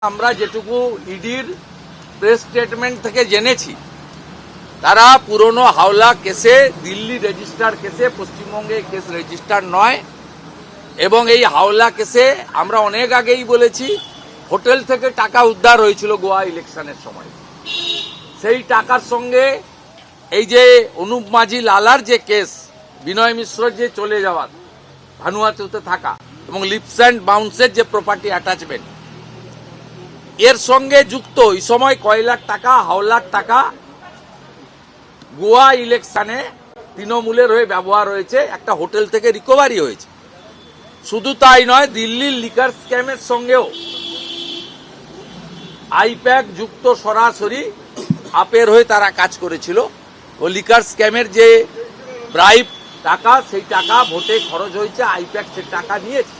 আমরা যেটুকু ইডির প্রেস স্টেটমেন্ট থেকে জেনেছি, তারা পুরনো হাওলা কেসে, দিল্লি রেজিস্টার কেসে পশ্চিমবঙ্গে কেস রেজিস্টার নয়। এবং এই হাওলা কেসে আমরা অনেক আগেই বলেছি, হোটেল থেকে টাকা উদ্ধার হয়েছিল গোয়া ইলেকশনের সময়। সেই টাকার সঙ্গে এই যে অনুপ মাঝি লালার যে কেস, বিনয় মিশ্রর যে চলে যাওয়ার, ভানুয়াতুতে থাকা এবং লিপস অ্যান্ড বাউন্সের যে প্রপার্টি অ্যাটাচমেন্ট, এর সঙ্গে যুক্ত এই সময় কয়লার টাকা, হাওলার টাকা গোয়া ইলেকশনে তৃণমূলের হয়ে ব্যবহার হয়েছে, একটা হোটেল থেকে রিকভারি হয়েছে। শুধু তাই নয়, দিল্লির লিকার স্ক্যামের সঙ্গেও আইপ্যাক যুক্ত সরাসরি আপের হয়ে তারা কাজ করেছিল। ও লিকার স্ক্যামের যে ব্রাইব টাকা, সেই টাকা ভোটে খরচ হয়েছে, আইপ্যাক সে টাকা নিয়েছে।